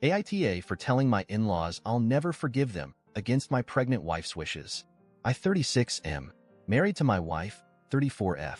AITA for telling my in-laws I'll never forgive them against my pregnant wife's wishes. I 36M, married to my wife, 34F.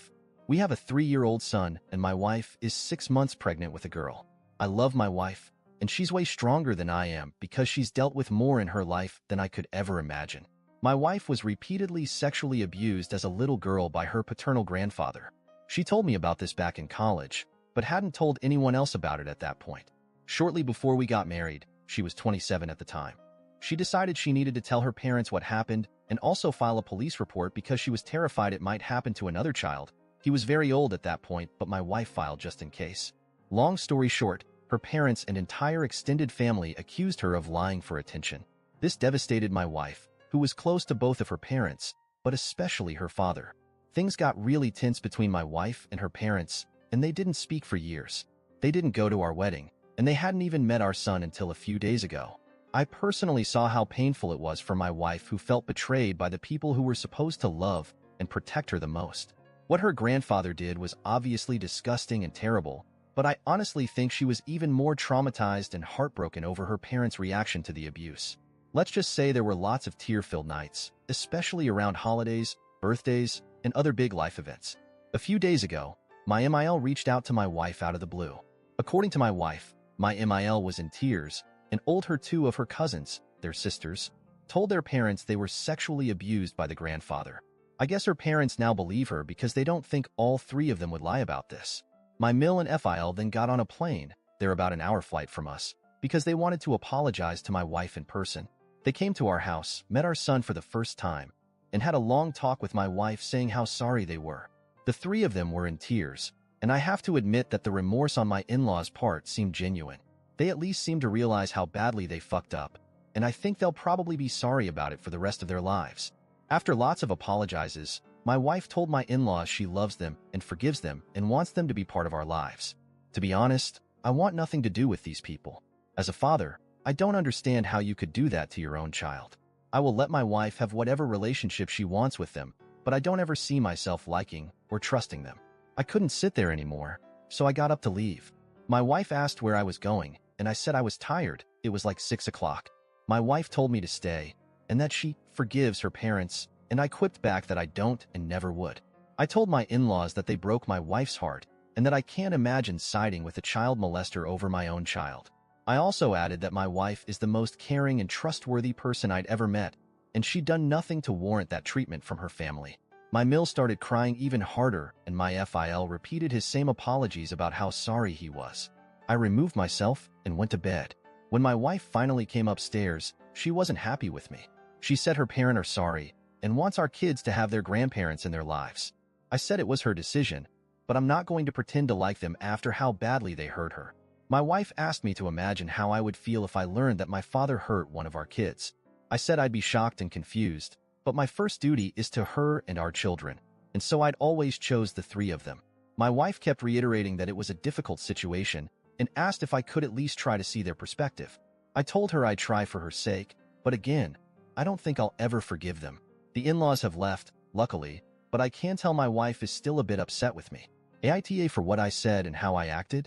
We have a 3-year-old son and my wife is 6 months pregnant with a girl. I love my wife, and she's way stronger than I am because she's dealt with more in her life than I could ever imagine. My wife was repeatedly sexually abused as a little girl by her paternal grandfather. She told me about this back in college, but hadn't told anyone else about it at that point. Shortly before we got married, she was 27 at the time. She decided she needed to tell her parents what happened and also file a police report because she was terrified it might happen to another child. He was very old at that point, but my wife filed just in case. Long story short, her parents and entire extended family accused her of lying for attention. This devastated my wife, who was close to both of her parents, but especially her father. Things got really tense between my wife and her parents, and they didn't speak for years. They didn't go to our wedding, and they hadn't even met our son until a few days ago. I personally saw how painful it was for my wife, who felt betrayed by the people who were supposed to love and protect her the most. What her grandfather did was obviously disgusting and terrible, but I honestly think she was even more traumatized and heartbroken over her parents' reaction to the abuse. Let's just say there were lots of tear-filled nights, especially around holidays, birthdays, and other big life events. A few days ago, my MIL reached out to my wife out of the blue. According to my wife, my MIL was in tears and older 2 of her cousins, their sisters, told their parents they were sexually abused by the grandfather. I guess her parents now believe her because they don't think all 3 of them would lie about this. My MIL and FIL then got on a plane, they're about an hour flight from us, because they wanted to apologize to my wife in person. They came to our house, met our son for the first time, and had a long talk with my wife saying how sorry they were. The 3 of them were in tears, and I have to admit that the remorse on my in-laws' part seemed genuine. They at least seemed to realize how badly they fucked up, and I think they'll probably be sorry about it for the rest of their lives. After lots of apologizes, my wife told my in-laws she loves them and forgives them and wants them to be part of our lives. To be honest, I want nothing to do with these people. As a father, I don't understand how you could do that to your own child. I will let my wife have whatever relationship she wants with them, but I don't ever see myself liking or trusting them. I couldn't sit there anymore, so I got up to leave. My wife asked where I was going, and I said I was tired. It was like 6 o'clock. My wife told me to stay, and that she forgives her parents, and I quipped back that I don't and never would. I told my in-laws that they broke my wife's heart, and that I can't imagine siding with a child molester over my own child. I also added that my wife is the most caring and trustworthy person I'd ever met, and she'd done nothing to warrant that treatment from her family. My MIL started crying even harder, and my FIL repeated his same apologies about how sorry he was. I removed myself and went to bed. When my wife finally came upstairs, she wasn't happy with me. She said her parents are sorry and wants our kids to have their grandparents in their lives. I said it was her decision, but I'm not going to pretend to like them after how badly they hurt her. My wife asked me to imagine how I would feel if I learned that my father hurt one of our kids. I said I'd be shocked and confused, but my first duty is to her and our children, and so I'd always chose the 3 of them. My wife kept reiterating that it was a difficult situation and asked if I could at least try to see their perspective. I told her I'd try for her sake, but again, I don't think I'll ever forgive them. The in-laws have left, luckily, but I can tell my wife is still a bit upset with me. AITA for what I said and how I acted?